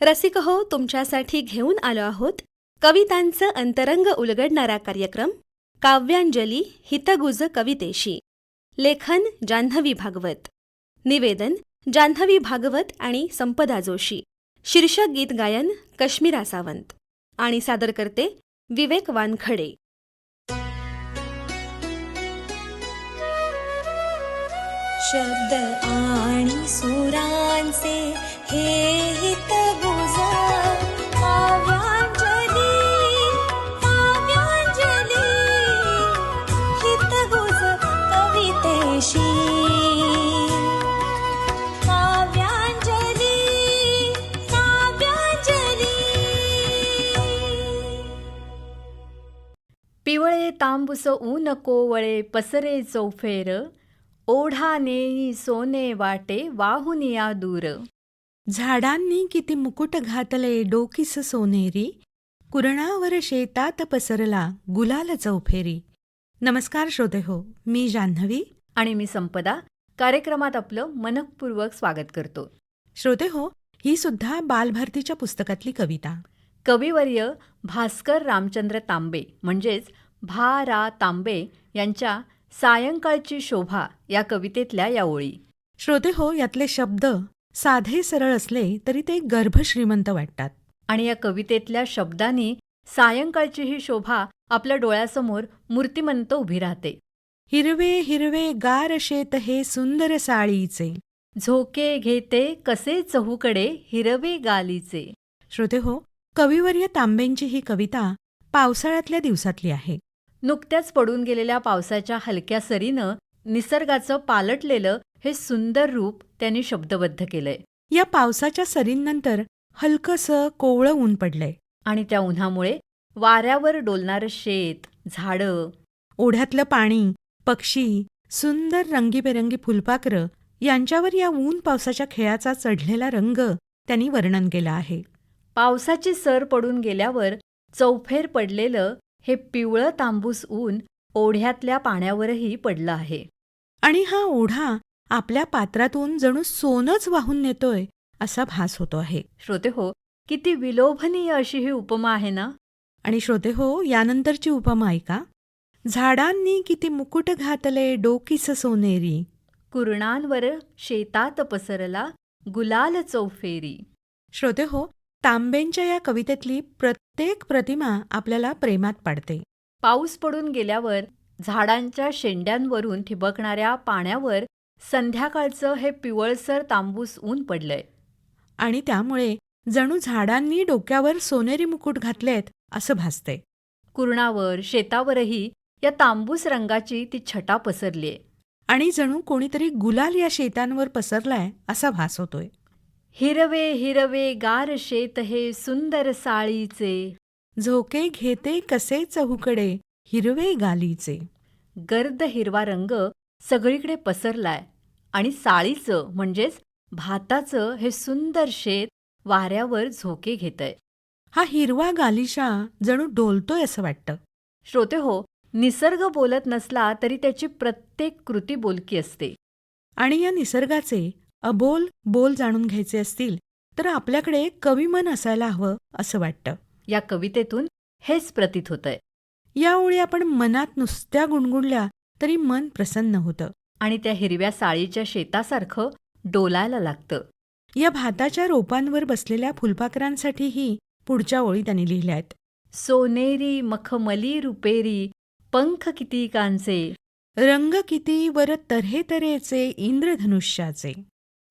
रसिक हो, तुमच्यासाठी घेऊन आलो आहोत कवितांचं अंतरंग उलगडणारा कार्यक्रम काव्यांजली हितगुज कवितेशी. लेखन जान्हवी भागवत. निवेदन जान्हवी भागवत आणि संपदा जोशी. शीर्षक गीत गायन कश्मीरा सावंत. आणि सादर करते विवेक वानखडे. शब्द आणि सुरांचे हे हितगुज काव्यांजली काव्यांजली हितगुज कवितेशी. काव्यांजली काव्यांजली. पिवळे तांबूस ऊन कोवळे पसरे चौफेर, ओढा नेई सोने वाटे वाहुनिया दूर. झाडांनी किती मुकुट घातले डोकीस सोनेरी, कुरणावर शेतात पसरला गुलाल चौफेरी. नमस्कार श्रोते हो, मी जान्हवी आणि मी संपदा कार्यक्रमात आपलं मनःपूर्वक स्वागत करतो. श्रोते हो, ही सुद्धा बालभारतीच्या पुस्तकातली कविता. कविवर्य भास्कर रामचंद्र तांबे म्हणजेच भा रा तांबे यांच्या सायंकाळची शोभा या कवितेतल्या या ओळी. श्रोते हो, यातले शब्द साधे सरळ असले तरी ते गर्भश्रीमंत वाटतात. आणि या कवितेतल्या शब्दांनी सायंकाळची ही शोभा आपल्या डोळ्यासमोर मूर्तिमंत उभी राहते. हिरवे हिरवे गार शेत हे सुंदर साळीचे, झोके घेते कसे चहूकडे हिरवे गालीचे. श्रोते हो, कविवर्य तांबेंची ही कविता पावसाळ्यातल्या दिवसातली आहे. नुकत्याच पडून गेलेल्या पावसाच्या हलक्या सरीनं निसर्गाचं पालटलेलं हे सुंदर रूप त्यांनी शब्दबद्ध केलंय. या पावसाच्या सरींनंतर हलकसं कोवळं ऊन पडलंय. आणि त्या उन्हामुळे वाऱ्यावर डोलणारं शेत, झाडं, ओढ्यातलं पाणी, पक्षी, सुंदर रंगीबेरंगी फुलपाखरं यांच्यावर या ऊन पावसाच्या खेळाचा चढलेला रंग त्यांनी वर्णन केलं आहे. पावसाची सर पडून गेल्यावर चौफेर पडलेलं हे पिवळं तांबूस ऊन ओढ्यातल्या पाण्यावरही पडलं आहे. आणि हा ओढा आपल्या पात्रातून जणू सोनंच वाहून नेतोय असा भास होतो आहे. श्रोते हो, किती विलोभनीय अशी ही उपमा आहे ना. आणि श्रोते हो, यानंतरची उपमा ऐका. झाडांनी किती मुकुट घातले डोकीस सोनेरी, कुरणांवर शेतात पसरला गुलाल चौफेरी. श्रोते हो, तांबेंच्या या कवितेतली प्रत्येक प्रतिमा आपल्याला प्रेमात पाडते. पाऊस पडून गेल्यावर झाडांच्या शेंड्यांवरून ठिबकणाऱ्या पाण्यावर संध्याकाळचं हे पिवळसर तांबूस ऊन पडलंय. आणि त्यामुळे जणू झाडांनी डोक्यावर सोनेरी मुकुट घातलेत असं भासते. कुरणावर शेतावरही या तांबूस रंगाची ती छटा पसरलीय. आणि जणू कोणीतरी गुलाल या शेतांवर पसरलाय असा भास होतोय. हिरवे हिरवे गार शेत हे सुंदर साळीचे, झोके घेते कसे चहूकडे हिरवे गालीचे. गर्द हिरवा रंग सगळीकडे पसरलाय आणि साळीचं म्हणजेच भाताचं हे सुंदर शेत वाऱ्यावर झोके घेतंय. हा हिरवा गालिशा जणू डोलतोय असं वाटतं. श्रोते हो, निसर्ग बोलत नसला तरी त्याची प्रत्येक कृती बोलकी असते. आणि या निसर्गाचे अबोल बोल जाणून घ्यायचे असतील तर आपल्याकडे कविमन असायला हवं असं वाटतं. या कवितेतून हेच प्रतीत होतंय. या ओळी आपण मनात नुसत्या गुणगुणल्या तरी मन प्रसन्न होतं. आणि त्या हिरव्या साळीच्या शेतासारखं डोलायला लागतं. या भाताच्या रोपांवर बसलेल्या फुलपाखरांसाठीही पुढच्या ओळी त्यांनी लिहिल्या आहेत. सोनेरी मखमली रुपेरी पंख कितीकांचे, रंग किती वर तऱ्हेतऱ्हेचे इंद्रधनुष्याचे.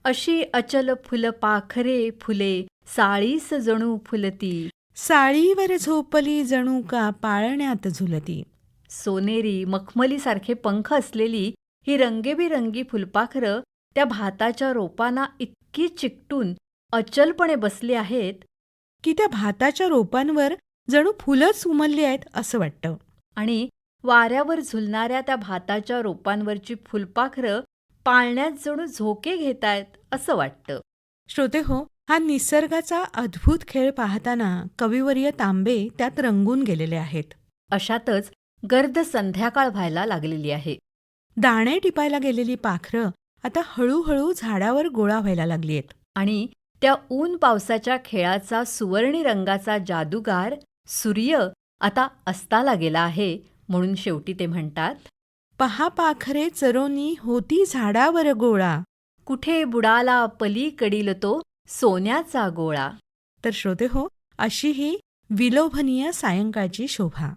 अशी अचल फुलपाखरे फुले साळीस जणू फुलती, साळीवर झोपली जणू का पाळण्यात झुलती. सोनेरी मखमलीसारखे पंख असलेली ही रंगेबिरंगी फुलपाखरं त्या भाताच्या रोपांना इतकी चिकटून अचलपणे बसली आहेत की त्या भाताच्या रोपांवर जणू फुलंच उमलली आहेत असं वाटतं. आणि वाऱ्यावर झुलणाऱ्या त्या भाताच्या रोपांवरची फुलपाखरं पाळण्यात जणू झोके घेतायत असं वाटतं. श्रोते हो, हा निसर्गाचा अद्भुत खेळ पाहताना कविवर्य तांबे त्यात रंगून गेलेले आहेत. अशातच गर्द संध्याकाळ व्हायला लागलेली आहे. दाणे टिपायला गेलेली पाखरं आता हळूहळू झाडावर गोळा व्हायला लागलीत. आणि त्या ऊन पावसाच्या खेळाचा सुवर्णी रंगाचा जादूगार सूर्य आता अस्ताला गेला आहे, म्हणून शेवटी ते म्हणतात, पहा पाखरे चरोनी होती झाडावर गोळा. कुठे बुडाला पलीकडील तो सोन्याचा गोळा. तर श्रोते हो, अशी ही विलोभनीय सायंकाळची शोभा.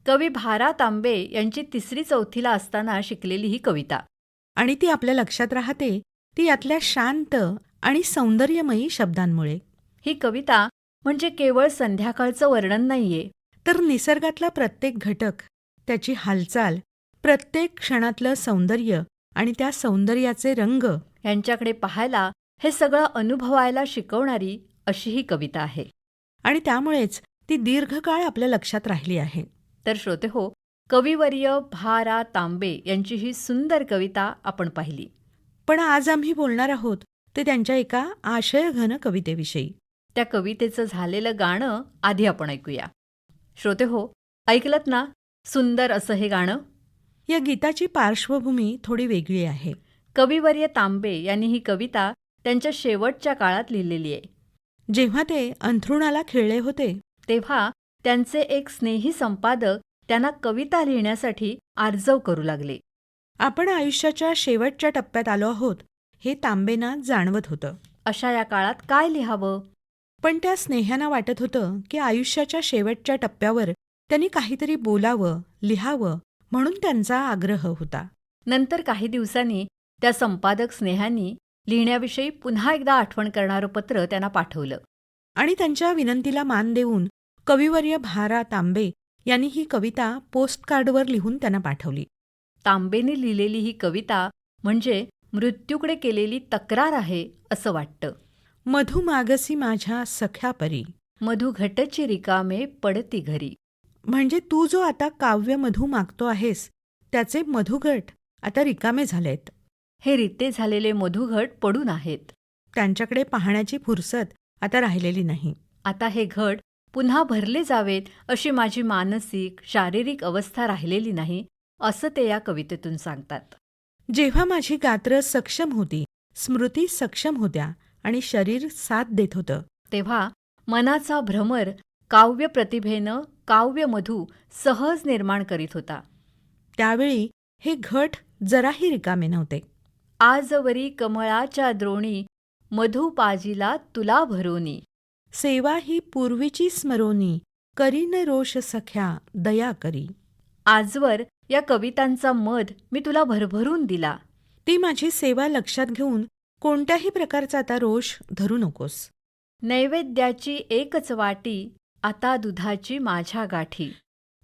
कवी भा. तांबे यांची 3री-4थीला असताना शिकलेली ही कविता. आणि ती आपल्या लक्षात राहते ती यातल्या शांत आणि सौंदर्यमयी शब्दांमुळे. ही कविता म्हणजे केवळ संध्याकाळचं वर्णन नाहीये, तर निसर्गातला प्रत्येक घटक, त्याची हालचाल, प्रत्येक क्षणातलं सौंदर्य आणि त्या सौंदर्याचे रंग यांच्याकडे पाहायला, हे सगळं अनुभवायला शिकवणारी अशी ही कविता आहे. आणि त्यामुळेच ती दीर्घकाळ आपल्या लक्षात राहिली आहे. तर श्रोते हो, कविवर्य भा. तांबे यांची ही सुंदर कविता आपण पाहिली. पण आज आम्ही बोलणार आहोत ते त्यांच्या एका आशयघन कवितेविषयी. त्या कवितेचं झालेलं गाणं आधी आपण ऐकूया. श्रोते हो, ऐकलत ना सुंदर असं हे गाणं? या गीताची पार्श्वभूमी थोडी वेगळी आहे. कविवर्य तांबे यांनी ही कविता त्यांच्या शेवटच्या काळात लिहिलेली आहे. जेव्हा ते अंथरुणाला खिळले होते तेव्हा त्यांचे एक स्नेही संपादक त्यांना कविता लिहिण्यासाठी आर्जव करू लागले. आपण आयुष्याच्या शेवटच्या टप्प्यात आलो आहोत हे तांबेंना जाणवत होतं. अशा या काळात काय लिहावं? पण त्या स्नेहांना वाटत होतं की आयुष्याच्या शेवटच्या टप्प्यावर त्यांनी काहीतरी बोलावं, लिहावं, म्हणून त्यांचा आग्रह होता. नंतर काही दिवसांनी त्या संपादक स्नेहांनी लिहिण्याविषयी पुन्हा एकदा आठवण करणारं पत्र त्यांना पाठवलं. आणि त्यांच्या विनंतीला मान देऊन कविवर्य भा. तांबे यांनी ही कविता पोस्टकार्डवर लिहून त्यांना पाठवली. तांबेने लिहिलेली ही कविता म्हणजे मृत्यूकडे केलेली तक्रार आहे असं वाटतं. मधु मागसी माझ्या सख्या परी. मधु घटची रिकामे पडती घरी. म्हणजे तू जो आता काव्य मधू मागतो आहेस त्याचे मधुघट आता रिकामे झालेत. हे रिते झालेले मधुघट पडून आहेत. त्यांच्याकडे पाहण्याची फुरसत आता राहिलेली नाही. आता हे घट पुन्हा भरले जावेत अशी माझी मानसिक, शारीरिक अवस्था राहिलेली नाही, असं ते या कवितेतून सांगतात. जेव्हा माझी गात्र सक्षम होती, स्मृती सक्षम होत्या आणि शरीर साथ देत होतं, तेव्हा मनाचा भ्रमर काव्य प्रतिभेनं काव्यमधू सहज निर्माण करीत होता. त्यावेळी हे घट जराही रिकामे नव्हते. आजवरी कमळाच्या द्रोणी मधु पाजिला तुला भरोनी. सेवा ही पूर्वीची स्मरोनी करीन रोष सख्या दया करी. आजवर या कवितांचा मध मी तुला भरभरून दिला. ती माझी सेवा लक्षात घेऊन कोणत्याही प्रकारचा आता रोष धरू नकोस. नैवेद्याची एकच वाटी आता दुधाची माझ्या गाठी.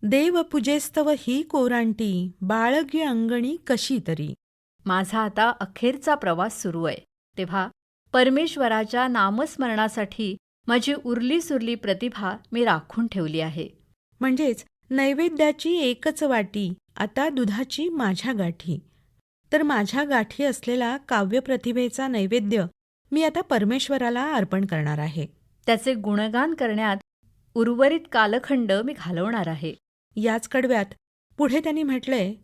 देव पूजेस्तव ही कोरांटी बाळगी अंगणी कशी तरी. माझा आता अखेरचा प्रवास सुरू आहे, तेव्हा परमेश्वराच्या नामस्मरणासाठी माझी उरली सुरली प्रतिभा मी राखून ठेवली आहे. म्हणजेच नैवेद्याची एकच वाटी आता दुधाची माझ्या गाठी. तर माझ्या गाठी असलेला काव्यप्रतिभेचा नैवेद्य मी आता परमेश्वराला अर्पण करणार आहे. त्याचे गुणगान करण्यात उर्वरित कालखंड मी घालवणार आहे. याच कडव्यात पुढे त्यांनी म्हटलंय,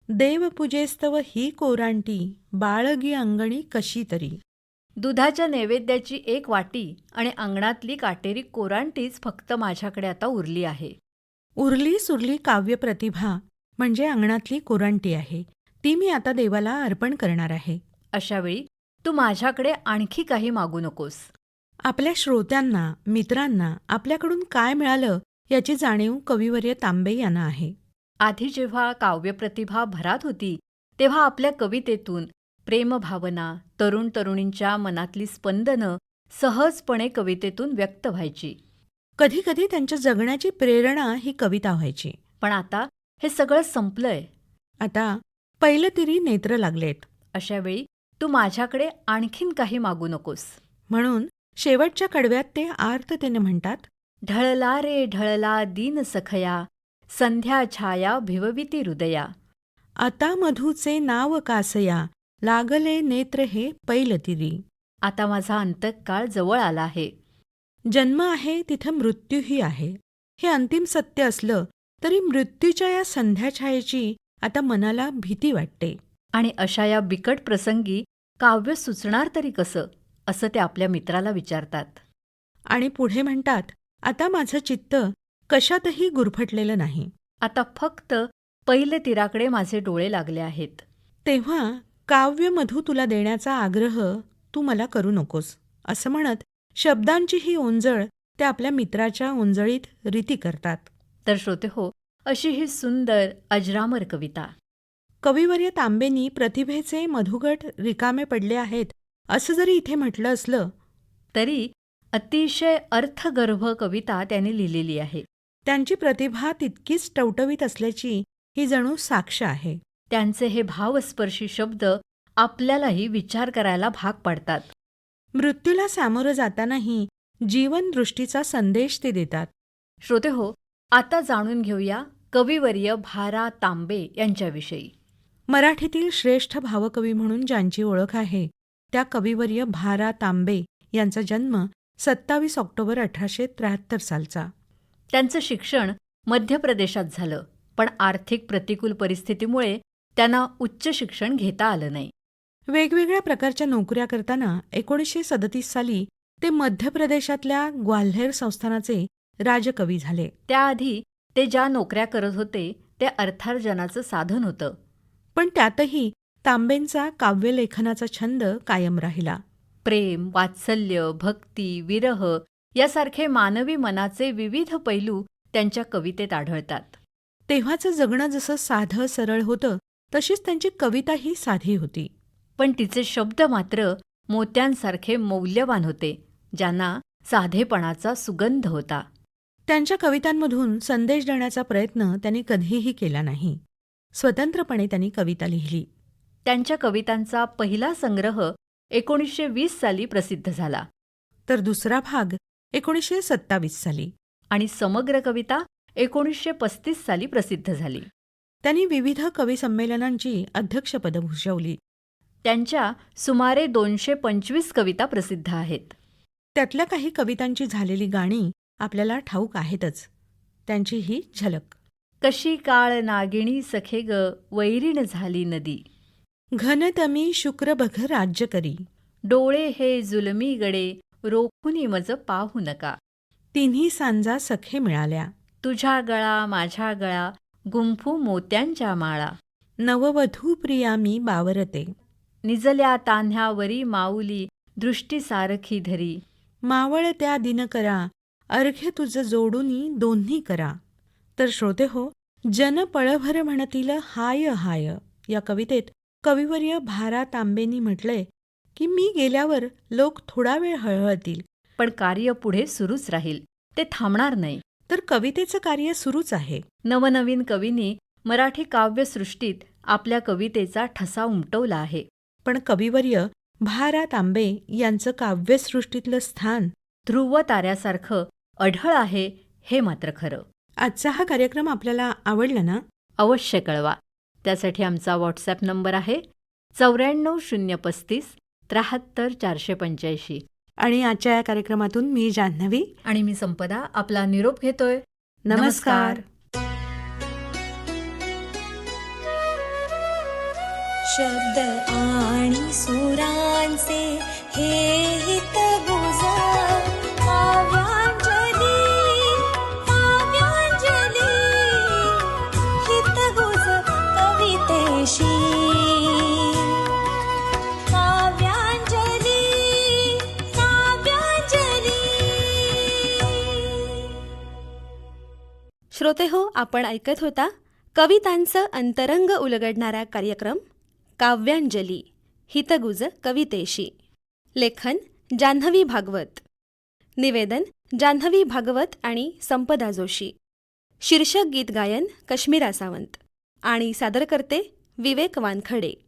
देव पूजेस्तव ही कोरांटी बाळगी अंगणी कशी तरी. दुधाच्या नैवेद्याची एक वाटी आणि अंगणातली काटेरी कोरांटीच फक्त माझ्याकडे आता उरली आहे. उरली सुरली काव्यप्रतिभा म्हणजे अंगणातली कोरांटी आहे, ती मी आता देवाला अर्पण करणार आहे. अशावेळी तू माझ्याकडे आणखी काही मागू नकोस. आपल्या श्रोत्यांना, मित्रांना आपल्याकडून काय मिळालं याची जाणीव कविवर्य तांबे यांना आहे. आधी जेव्हा काव्यप्रतिभा भरात होती तेव्हा आपल्या कवितेतून प्रेमभावना, तरुण तरुणींच्या मनातली स्पंदनं सहजपणे कवितेतून व्यक्त व्हायची. कधीकधी त्यांच्या जगण्याची प्रेरणा ही कविता व्हायची. पण आता हे सगळं संपलंय. आता पैलतिरी नेत्र लागलेत. अशावेळी तू माझ्याकडे आणखीन काही मागू नकोस. म्हणून शेवटच्या कडव्यात ते आर्ततेने म्हणतात, ढळला रे ढळला दीन सखया, संध्या छाया भिवविती हृदया. आता मधूचे नाव कासया, लागले नेत्र हे पैलतिरी. आता माझा अंतकाळ जवळ आला आहे. जन्म आहे तिथं मृत्यूही आहे, हे अंतिम सत्य असलं तरी मृत्यूच्या या संध्याछायेची आता मनाला भीती वाटते. आणि अशा या बिकट प्रसंगी काव्य सुचणार तरी कसं, असं ते आपल्या मित्राला विचारतात. आणि पुढे म्हणतात, आता माझं चित्त कशातही गुरफटलेलं नाही. आता फक्त पहिले तीराकडे माझे डोळे लागले आहेत. तेव्हा काव्यमधू तुला देण्याचा आग्रह तू मला करू नकोस, असं म्हणत शब्दांची ही ओंजळ ते आपल्या मित्राच्या ओंजळीत रीती करतात. तर श्रोते हो, अशी ही सुंदर अजरामर कविता. कविवर्य तांबेंनी प्रतिभेचे मधुगट रिकामे पडले आहेत असं जरी इथे म्हटलं असलं तरी अतिशय अर्थगर्भ कविता त्यांनी लिहिलेली आहे. त्यांची प्रतिभा तितकीच टवटवीत असल्याची ही जणू साक्ष आहे. त्यांचे हे भावस्पर्शी शब्द आपल्यालाही विचार करायला भाग पाडतात. मृत्यूला सामोरं जातानाही जीवनदृष्टीचा संदेश ते देतात. श्रोते हो, आता जाणून घेऊया कविवर्य भा. तांबे यांच्याविषयी. मराठीतील श्रेष्ठ भावकवी म्हणून ज्यांची ओळख आहे त्या कविवर्य भा. तांबे यांचा जन्म 27 ऑक्टोबर 1873 सालचा. त्यांचं शिक्षण मध्य प्रदेशात झालं, पण आर्थिक प्रतिकूल परिस्थितीमुळे त्यांना उच्च शिक्षण घेता आलं नाही. वेगवेगळ्या प्रकारच्या नोकऱ्या करताना 1937 साली ते मध्य प्रदेशातल्या ग्वाल्हेर संस्थानाचे राजकवी झाले. त्याआधी ते ज्या नोकऱ्या करत होते ते अर्थार्जनाचं साधन होतं. पण त्यातही तांबेंचा काव्यलेखनाचा छंद कायम राहिला. प्रेम, वात्सल्य, भक्ती, विरह यासारखे मानवी मनाचे विविध पैलू त्यांच्या कवितेत आढळतात. तेव्हाचं जगणं जसं साधं सरळ होतं तशीच त्यांची कविताही साधी होती. पण तिचे शब्द मात्र मोत्यांसारखे मौल्यवान होते, ज्यांना साधेपणाचा सुगंध होता. त्यांच्या कवितांमधून संदेश देण्याचा प्रयत्न त्यांनी कधीही केला नाही. स्वतंत्रपणे त्यांनी कविता लिहिली. त्यांच्या कवितांचा पहिला संग्रह 1920 साली प्रसिद्ध झाला तर दुसरा भाग 1927 साली आणि समग्र कविता 1935 साली प्रसिद्ध झाली. त्यांनी विविध कवी संमेलनांची अध्यक्षपदं भूषवली. त्यांच्या सुमारे 225 कविता प्रसिद्ध आहेत. त्यातल्या काही कवितांची झालेली गाणी आपल्याला ठाऊक आहेतच. त्यांची ही झलक. कशी काळ नागिणी सखे ग, वैरीण झाली नदी. घनतमी शुक्र बघ राज्य करी. डोळे हे जुलमी गडे, रोखुनी मज पाहू नका. तिन्ही सांजा सखे मिळाल्या. तुझ्या गळा माझ्या गळा, गुंफू मोत्यांच्या माळा. नववधू प्रिया मी बावरते. निजल्या तान्ह्यावरी माऊली, दृष्टी सारखी धरी. मावळ त्या दिनकरा, अर्घ्य तुझ जोडूनी दोन्ही करा. तर श्रोते हो, जन पळभर म्हणतील हाय हाय या कवितेत कविवर्य भा. तांबेंनी म्हटलंय की मी गेल्यावर लोक थोडा वेळ हळहळतील, पण कार्य पुढे सुरूच राहील, ते थांबणार नाही. तर कवितेचं कार्य सुरूच आहे. नवनवीन कवींनी मराठी काव्यसृष्टीत आपल्या कवितेचा ठसा उमटवला आहे. पण कविवर्य भा. तांबे यांचं काव्यसृष्टीतलं स्थान ध्रुव ताऱ्यासारखं अढळ आहे, हे मात्र खरं. आजचा हा कार्यक्रम आपल्याला आवडला ना? अवश्य कळवा. त्यासाठी आमचा व्हॉट्सॲप नंबर आहे 94 035 73 485. आणि आजच्या या कार्यक्रमातून मी जान्हवी आणि मी संपदा आपला निरोप घेतोय. नमस्कार. शब्द आणि सुरांचे हे हितगुज काव्यांजली काव्यांजली हितगुज कवितेशी काव्यांजली काव्यांजली. श्रोतेहो, आपण ऐकत होता कवितांचं अंतरंग उलगडणारा कार्यक्रम काव्यांजली हितगुज कवितेशी. लेखन जान्हवी भागवत. निवेदन जान्हवी भागवत आणि संपदा जोशी. शीर्षक गीत गायन कश्मीरा सावंत आणि सादरकर्ते विवेक वानखडे.